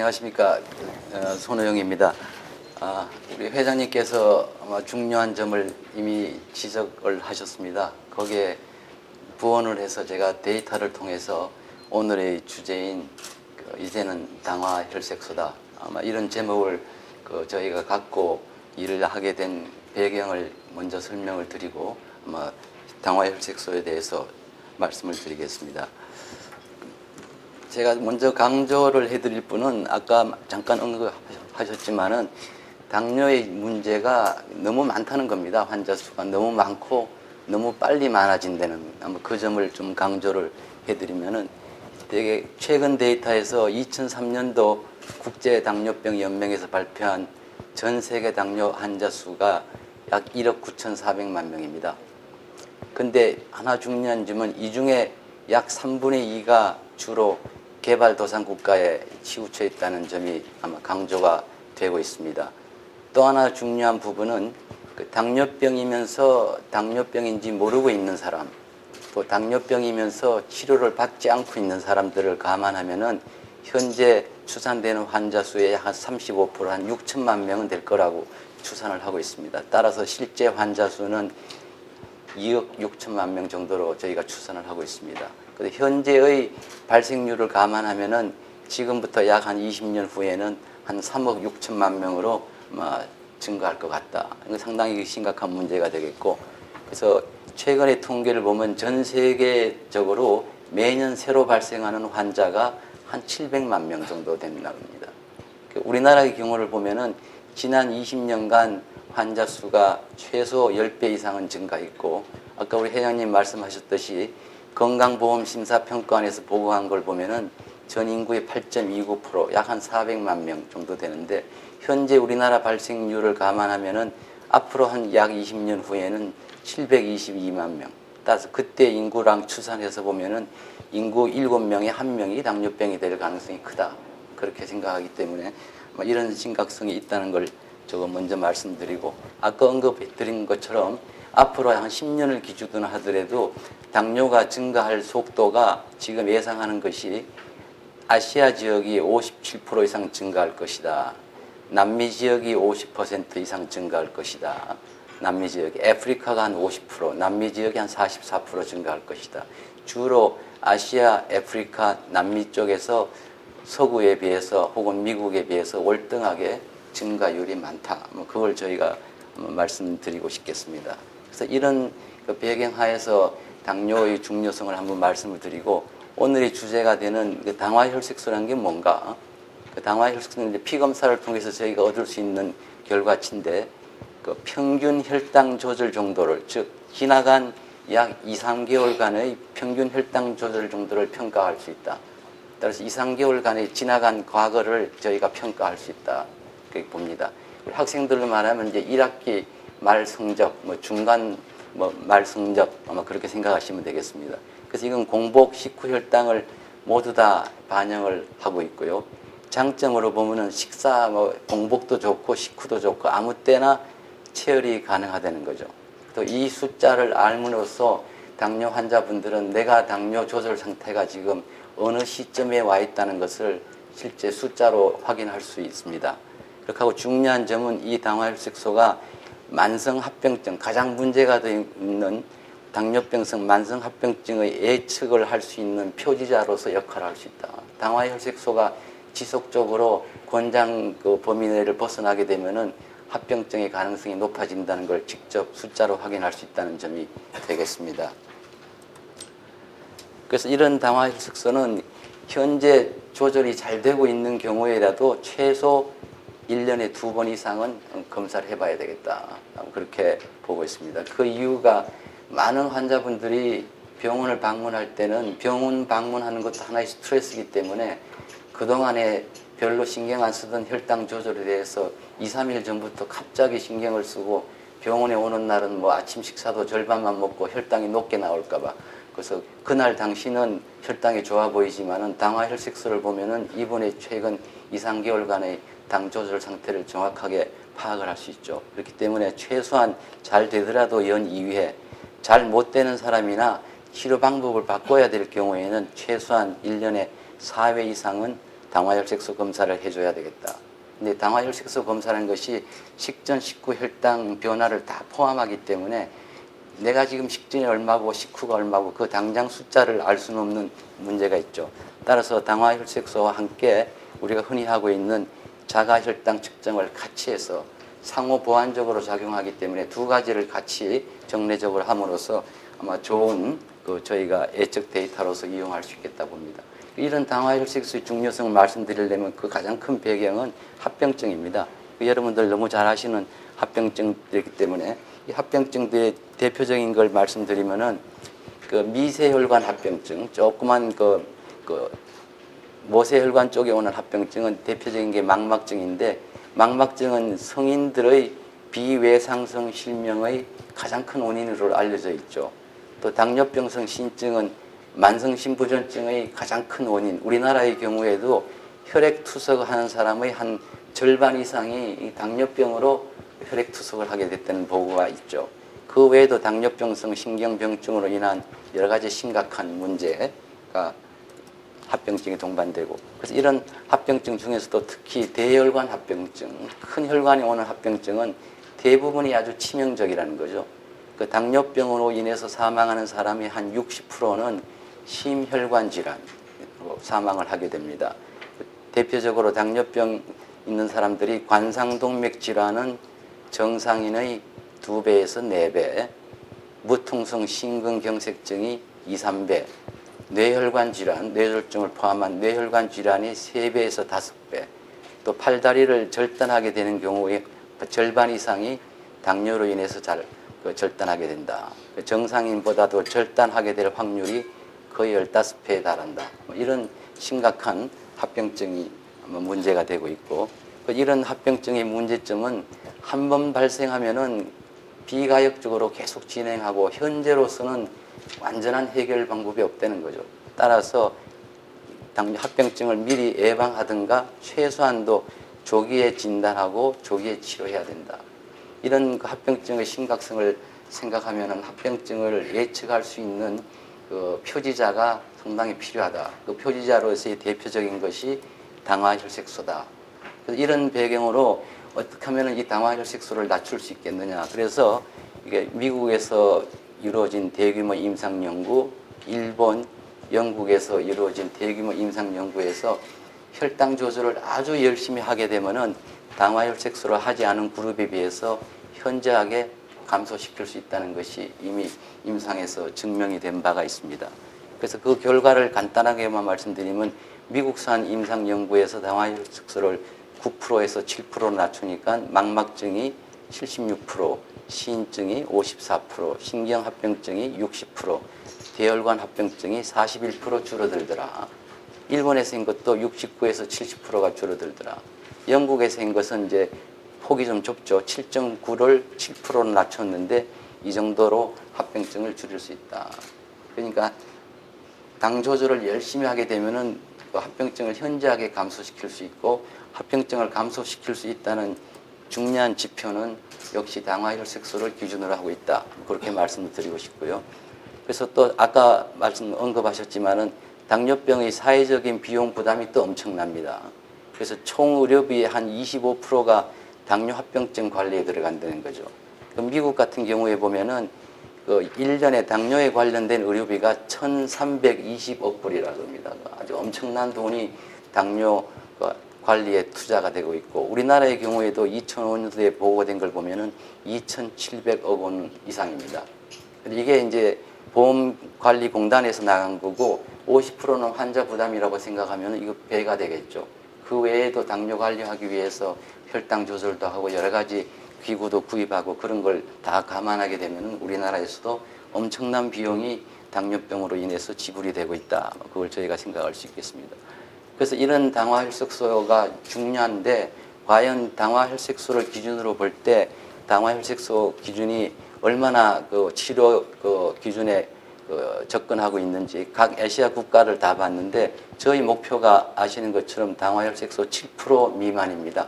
안녕하십니까. 손호영입니다. 우리 회장님께서 아마 중요한 점을 이미 지적을 하셨습니다. 거기에 부언을 해서 제가 데이터를 통해서 오늘의 주제인 이제는 당화 혈색소다, 아마 이런 제목을 저희가 갖고 일을 하게 된 배경을 먼저 설명을 드리고 아마 당화 혈색소에 대해서 말씀을 드리겠습니다. 제가 먼저 강조를 해드릴 분은 아까 잠깐 언급하셨지만은 당뇨의 문제가 너무 많다는 겁니다. 환자 수가 너무 많고 너무 빨리 많아진다는, 아마 그 점을 좀 강조를 해드리면은, 되게 최근 데이터에서 2003년도 국제당뇨병연맹에서 발표한 전 세계 당뇨 환자 수가 약 1억 9,400만 명입니다. 근데 하나 중요한 점은 이 중에 약 3분의 2가 주로 개발도상국가에 치우쳐 있다는 점이 아마 강조가 되고 있습니다. 또 하나 중요한 부분은 당뇨병이면서 당뇨병인지 모르고 있는 사람, 또 당뇨병이면서 치료를 받지 않고 있는 사람들을 감안하면은 현재 추산되는 환자 수의 한 35%, 한 6천만 명은 될 거라고 추산을 하고 있습니다. 따라서 실제 환자 수는 2억 6천만 명 정도로 저희가 추산을 하고 있습니다. 현재의 발생률을 감안하면은 지금부터 약 한 20년 후에는 한 3억 6천만 명으로 증가할 것 같다. 이거 상당히 심각한 문제가 되겠고, 그래서 최근의 통계를 보면 전 세계적으로 매년 새로 발생하는 환자가 한 700만 명 정도 된다고 합니다. 우리나라의 경우를 보면은 지난 20년간 환자 수가 최소 10배 이상은 증가했고, 아까 우리 회장님 말씀하셨듯이 건강보험심사평가원에서 보고한 걸 보면은 전 인구의 8.29%, 약 한 400만 명 정도 되는데, 현재 우리나라 발생률을 감안하면은 앞으로 한 약 20년 후에는 722만 명. 따라서 그때 인구랑 추산해서 보면은 인구 7명에 1명이 당뇨병이 될 가능성이 크다. 그렇게 생각하기 때문에 이런 심각성이 있다는 걸 저거 먼저 말씀드리고, 아까 언급드린 것처럼 앞으로 한 10년을 기준으로 하더라도 당뇨가 증가할 속도가 지금 예상하는 것이 아시아 지역이 57% 이상 증가할 것이다. 남미 지역이 50% 이상 증가할 것이다. 남미 지역이, 아프리카가 한 50%, 남미 지역이 한 44% 증가할 것이다. 주로 아시아, 아프리카, 남미 쪽에서 서구에 비해서 혹은 미국에 비해서 월등하게 증가율이 많다. 그걸 저희가 말씀드리고 싶겠습니다. 그래서 이런 배경하에서 당뇨의 중요성을 한번 말씀을 드리고, 오늘의 주제가 되는 당화혈색소라는 게 뭔가? 당화혈색소는 피검사를 통해서 저희가 얻을 수 있는 결과치인데, 평균 혈당 조절 정도를, 즉 지나간 약 2, 3개월간의 평균 혈당 조절 정도를 평가할 수 있다. 따라서 2, 3개월간의 지나간 과거를 저희가 평가할 수 있다. 그렇게 봅니다. 학생들로 말하면 이제 1학기 말 성적, 중간 말 성적, 아마 그렇게 생각하시면 되겠습니다. 그래서 이건 공복, 식후 혈당을 모두 다 반영을 하고 있고요. 장점으로 보면은 식사, 공복도 좋고 식후도 좋고 아무 때나 체열이 가능하다는 거죠. 또 이 숫자를 알므로써 당뇨 환자분들은 내가 당뇨 조절 상태가 지금 어느 시점에 와 있다는 것을 실제 숫자로 확인할 수 있습니다. 그렇게 하고 중요한 점은 이 당화혈색소가 만성합병증, 가장 문제가 되어 있는 당뇨병성 만성합병증의 예측을 할 수 있는 표지자로서 역할을 할 수 있다. 당화혈색소가 지속적으로 권장 범위 내를 벗어나게 되면은 합병증의 가능성이 높아진다는 걸 직접 숫자로 확인할 수 있다는 점이 되겠습니다. 그래서 이런 당화혈색소는 현재 조절이 잘 되고 있는 경우에라도 최소 1년에 2번 이상은 검사를 해봐야 되겠다. 그렇게 보고 있습니다. 그 이유가 많은 환자분들이 병원을 방문할 때는 병원 방문하는 것도 하나의 스트레스이기 때문에 그동안에 별로 신경 안 쓰던 혈당 조절에 대해서 2, 3일 전부터 갑자기 신경을 쓰고 병원에 오는 날은 아침 식사도 절반만 먹고 혈당이 높게 나올까봐. 그래서 그날 당시는 혈당이 좋아 보이지만은 당화혈색소를 보면은 이분의 최근 2, 3개월간의 당 조절 상태를 정확하게 파악을 할 수 있죠. 그렇기 때문에 최소한 잘 되더라도 연 2회, 잘 못 되는 사람이나 치료 방법을 바꿔야 될 경우에는 최소한 1년에 4회 이상은 당화혈색소 검사를 해줘야 되겠다. 근데 당화혈색소 검사라는 것이 식전, 식후 혈당 변화를 다 포함하기 때문에 내가 지금 식전이 얼마고 식후가 얼마고 그 당장 숫자를 알 수는 없는 문제가 있죠. 따라서 당화혈색소와 함께 우리가 흔히 하고 있는 자가혈당 측정을 같이 해서 상호 보완적으로 작용하기 때문에 두 가지를 같이 정례적으로 함으로써 아마 좋은 저희가 예측 데이터로서 이용할 수 있겠다 봅니다. 이런 당화혈색소의 중요성을 말씀드리려면 그 가장 큰 배경은 합병증입니다. 여러분들 너무 잘 아시는 합병증이기 때문에 이 합병증들의 대표적인 걸 말씀드리면은 그 미세혈관 합병증, 조그만 모세혈관 쪽에 오는 합병증은 대표적인 게 망막증인데, 망막증은 성인들의 비외상성 실명의 가장 큰 원인으로 알려져 있죠. 또 당뇨병성 신증은 만성심부전증의 가장 큰 원인, 우리나라의 경우에도 혈액투석하는 사람의 한 절반 이상이 이 당뇨병으로 혈액투석을 하게 됐다는 보고가 있죠. 그 외에도 당뇨병성 신경병증으로 인한 여러 가지 심각한 문제가 합병증에 동반되고, 그래서 이런 합병증 중에서도 특히 대혈관 합병증, 큰 혈관이 오는 합병증은 대부분이 아주 치명적이라는 거죠. 그 당뇨병으로 인해서 사망하는 사람이 한 60%는 심혈관 질환으로 사망을 하게 됩니다. 대표적으로 당뇨병 있는 사람들이 관상동맥 질환은 정상인의 2배에서 4배, 무통성 심근경색증이 2, 3배, 뇌혈관 질환, 뇌졸중을 포함한 뇌혈관 질환이 3배에서 5배, 또 팔다리를 절단하게 되는 경우에 절반 이상이 당뇨로 인해서 절단하게 된다. 정상인보다도 절단하게 될 확률이 거의 15배에 달한다. 이런 심각한 합병증이 문제가 되고 있고, 이런 합병증의 문제점은 한 번 발생하면은 비가역적으로 계속 진행하고 현재로서는 완전한 해결 방법이 없다는 거죠. 따라서 합병증을 미리 예방하든가 최소한도 조기에 진단하고 조기에 치료해야 된다. 이런 합병증의 심각성을 생각하면 합병증을 예측할 수 있는 그 표지자가 상당히 필요하다. 그 표지자로서의 대표적인 것이 당화혈색소다. 그래서 이런 배경으로 어떻게 하면 이 당화혈색소를 낮출 수 있겠느냐. 그래서 이게 미국에서 이루어진 대규모 임상 연구, 일본, 영국에서 이루어진 대규모 임상 연구에서 혈당 조절을 아주 열심히 하게 되면은 당화혈색소를 하지 않은 그룹에 비해서 현저하게 감소시킬 수 있다는 것이 이미 임상에서 증명이 된 바가 있습니다. 그래서 그 결과를 간단하게만 말씀드리면 미국산 임상 연구에서 당화혈색소를 9%에서 7% 낮추니까 망막증이 76%, 시인증이 54%, 신경합병증이 60%, 대혈관 합병증이 41% 줄어들더라. 일본에서 한 것도 69에서 70%가 줄어들더라. 영국에서 한 것은 이제 폭이 좀 좁죠. 7.9를 7%로 낮췄는데 이 정도로 합병증을 줄일 수 있다. 그러니까 당 조절을 열심히 하게 되면은 그 합병증을 현저하게 감소시킬 수 있고, 합병증을 감소시킬 수 있다는 중요한 지표는 역시 당화혈색소를 기준으로 하고 있다. 그렇게 말씀을 드리고 싶고요. 그래서 또 아까 언급하셨지만은 당뇨병의 사회적인 비용 부담이 또 엄청납니다. 그래서 총 의료비의 한 25%가 당뇨 합병증 관리에 들어간다는 거죠. 미국 같은 경우에 보면은 그 1년에 당뇨에 관련된 의료비가 1,320억 불이라고 합니다. 아주 엄청난 돈이 당뇨 관리에 투자가 되고 있고, 우리나라의 경우에도 2005년도에 보고된 걸 보면은 2,700억 원 이상입니다. 이게 이제 보험관리공단에서 나간 거고, 50%는 환자 부담이라고 생각하면 이거 배가 되겠죠. 그 외에도 당뇨 관리하기 위해서 혈당 조절도 하고 여러 가지 기구도 구입하고 그런 걸 다 감안하게 되면 우리나라에서도 엄청난 비용이 당뇨병으로 인해서 지불이 되고 있다. 그걸 저희가 생각할 수 있겠습니다. 그래서 이런 당화혈색소가 중요한데, 과연 당화혈색소를 기준으로 볼 때 당화혈색소 기준이 얼마나 그 치료 기준에 접근하고 있는지 각 아시아 국가를 다 봤는데, 저희 목표가 아시는 것처럼 당화혈색소 7% 미만입니다.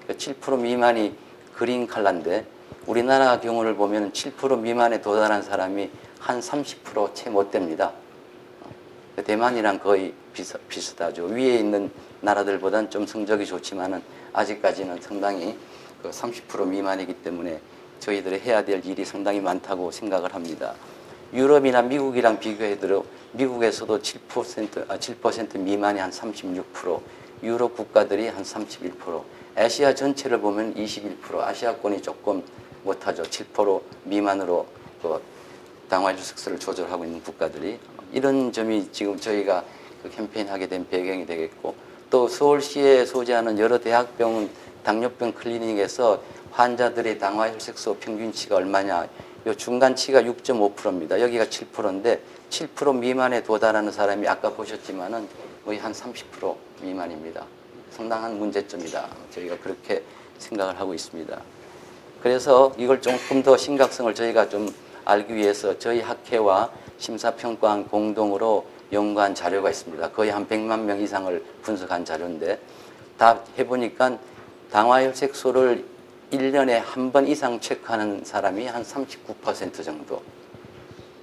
7% 미만이 그린 컬러인데, 우리나라 경우를 보면 7% 미만에 도달한 사람이 한 30% 채 못 됩니다. 대만이랑 거의 비슷하죠. 위에 있는 나라들보다는 좀 성적이 좋지만은 아직까지는 상당히 그 30% 미만이기 때문에 저희들이 해야 될 일이 상당히 많다고 생각을 합니다. 유럽이나 미국이랑 비교해도 미국에서도 7% 미만이 한 36%, 유럽 국가들이 한 31%, 아시아 전체를 보면 21%, 아시아권이 조금 못하죠. 7% 미만으로 그 당화혈 색소를 조절하고 있는 국가들이, 이런 점이 지금 저희가 그 캠페인하게 된 배경이 되겠고, 또 서울시에 소재하는 여러 대학병원 당뇨병 클리닉에서 환자들의 당화혈색소 평균치가 얼마냐, 요 중간치가 6.5%입니다. 여기가 7%인데 7% 미만에 도달하는 사람이 아까 보셨지만은 거의 한 30% 미만입니다. 상당한 문제점이다. 저희가 그렇게 생각을 하고 있습니다. 그래서 이걸 조금 더 심각성을 저희가 좀 알기 위해서 저희 학회와 심사평가원 공동으로 연구한 자료가 있습니다. 거의 한 100만 명 이상을 분석한 자료인데, 다 해보니까 당화혈색소를 1년에 한 번 이상 체크하는 사람이 한 39% 정도,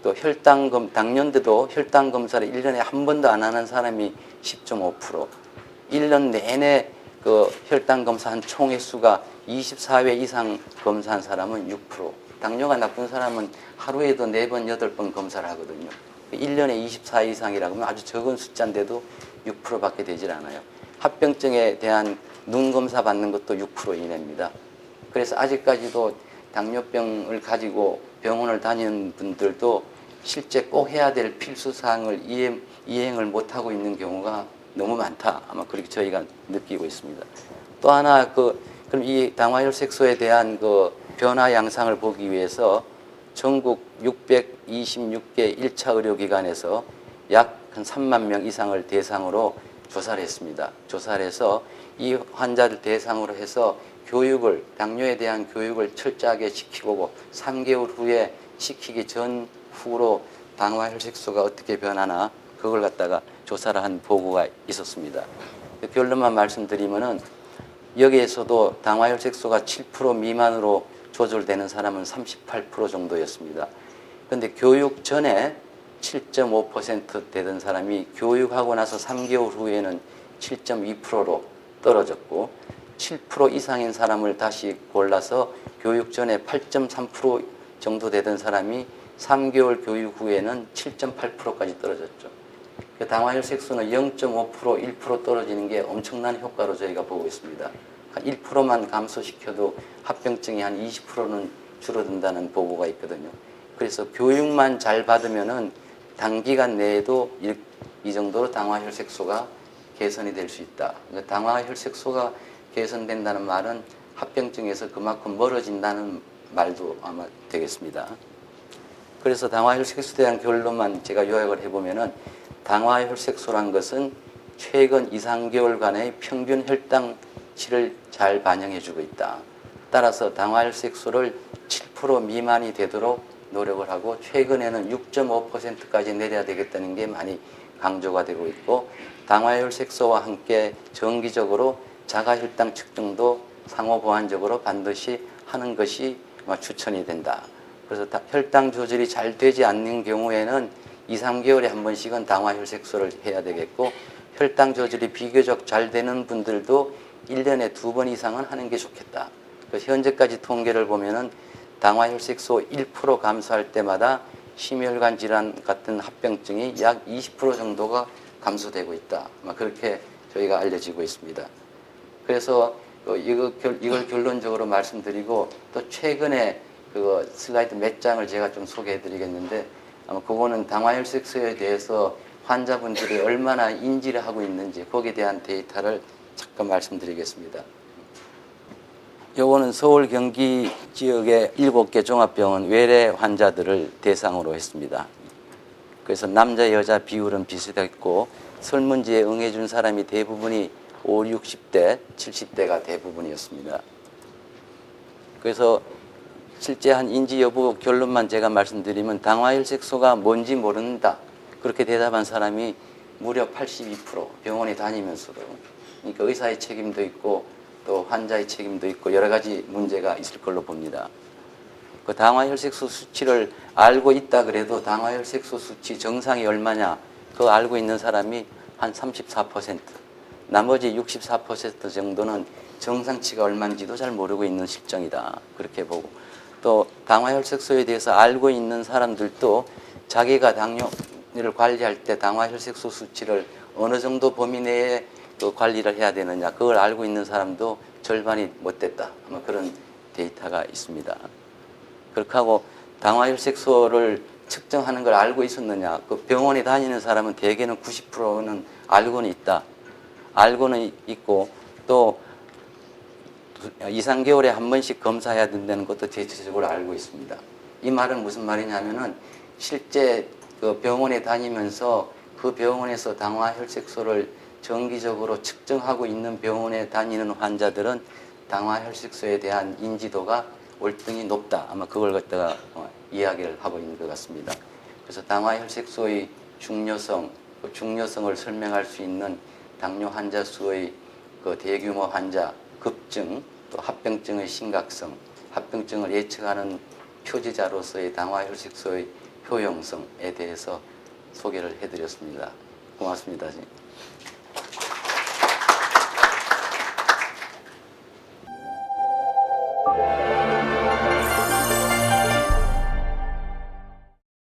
또 당년대도 혈당 검사를 1년에 한 번도 안 하는 사람이 10.5%, 1년 내내 그 혈당 검사한 총 횟수가 24회 이상 검사한 사람은 6%, 당뇨가 나쁜 사람은 하루에도 4번, 8번 검사를 하거든요. 1년에 24회 이상이라고 하면 아주 적은 숫자인데도 6%밖에 되질 않아요. 합병증에 대한 눈 검사 받는 것도 6% 이내입니다. 그래서 아직까지도 당뇨병을 가지고 병원을 다니는 분들도 실제 꼭 해야 될 필수사항을 이행을 못하고 있는 경우가 너무 많다. 아마 그렇게 저희가 느끼고 있습니다. 또 하나, 그럼 이 당화혈색소에 대한 그 변화 양상을 보기 위해서 전국 626개 1차 의료기관에서 약 한 3만 명 이상을 대상으로 조사를 했습니다. 조사를 해서 이 환자들 대상으로 해서 당뇨에 대한 교육을 철저하게 시키고 3개월 후에 시키기 전후로 당화혈색소가 어떻게 변하나 그걸 갖다가 조사를 한 보고가 있었습니다. 결론만 말씀드리면은 여기에서도 당화혈색소가 7% 미만으로 조절되는 사람은 38% 정도였습니다. 그런데 교육 전에 7.5% 되던 사람이 교육하고 나서 3개월 후에는 7.2%로 떨어졌고, 7% 이상인 사람을 다시 골라서 교육 전에 8.3% 정도 되던 사람이 3개월 교육 후에는 7.8%까지 떨어졌죠. 당화혈색소는 0.5%, 1% 떨어지는 게 엄청난 효과로 저희가 보고 있습니다. 한 1%만 감소시켜도 합병증이 한 20%는 줄어든다는 보고가 있거든요. 그래서 교육만 잘 받으면은 단기간 내에도 이 정도로 당화혈색소가 개선이 될 수 있다. 당화혈색소가 개선된다는 말은 합병증에서 그만큼 멀어진다는 말도 아마 되겠습니다. 그래서 당화혈색소에 대한 결론만 제가 요약을 해보면은, 당화혈색소란 것은 최근 2, 3개월간의 평균 혈당치를 잘 반영해주고 있다. 따라서 당화혈색소를 7% 미만이 되도록 노력을 하고, 최근에는 6.5%까지 내려야 되겠다는 게 많이 강조가 되고 있고, 당화혈색소와 함께 정기적으로 자가혈당 측정도 상호보완적으로 반드시 하는 것이 추천이 된다. 그래서 혈당 조절이 잘 되지 않는 경우에는 2, 3개월에 한 번씩은 당화혈색소를 해야 되겠고, 혈당 조절이 비교적 잘 되는 분들도 1년에 2번 이상은 하는 게 좋겠다. 그래서 현재까지 통계를 보면은 당화혈색소 1% 감소할 때마다 심혈관 질환 같은 합병증이 약 20% 정도가 감소되고 있다. 그렇게 저희가 알려지고 있습니다. 그래서 이걸 결론적으로 말씀드리고, 또 최근에 그 슬라이드 몇 장을 제가 좀 소개해 드리겠는데, 아마 그거는 당화혈색소에 대해서 환자분들이 얼마나 인지를 하고 있는지 거기에 대한 데이터를 잠깐 말씀드리겠습니다. 요거는 서울 경기 지역의 7개 종합병원 외래 환자들을 대상으로 했습니다. 그래서 남자 여자 비율은 비슷했고, 설문지에 응해준 사람이 대부분이 50, 60대, 70대가 대부분이었습니다. 그래서 실제 한 인지 여부 결론만 제가 말씀드리면, 당화혈색소가 뭔지 모른다 그렇게 대답한 사람이 무려 82%, 병원에 다니면서도. 그러니까 의사의 책임도 있고 또 환자의 책임도 있고 여러 가지 문제가 있을 걸로 봅니다. 그 당화혈색소 수치를 알고 있다 그래도 당화혈색소 수치 정상이 얼마냐 그거 알고 있는 사람이 한 34%, 나머지 64% 정도는 정상치가 얼마인지도 잘 모르고 있는 실정이다. 그렇게 보고 또 당화혈색소에 대해서 알고 있는 사람들도 자기가 당뇨를 관리할 때 당화혈색소 수치를 어느 정도 범위 내에 그 관리를 해야 되느냐 그걸 알고 있는 사람도 절반이 못 됐다. 아마 그런 데이터가 있습니다. 그렇게 하고 당화혈색소를 측정하는 걸 알고 있었느냐 그 병원에 다니는 사람은 대개는 90%는 알고는 있다. 알고는 있고 또 2, 3개월에 한 번씩 검사해야 된다는 것도 대체적으로 알고 있습니다. 이 말은 무슨 말이냐면은 실제 그 병원에 다니면서 그 병원에서 당화혈색소를 정기적으로 측정하고 있는 병원에 다니는 환자들은 당화혈색소에 대한 인지도가 월등히 높다. 아마 그걸 갖다가 이야기를 하고 있는 것 같습니다. 그래서 당화혈색소의 중요성, 그 중요성을 설명할 수 있는 당뇨 환자 수의 그 대규모 환자, 급증, 또 합병증의 심각성, 합병증을 예측하는 표지자로서의 당화혈색소의 효용성에 대해서 소개를 해드렸습니다. 고맙습니다.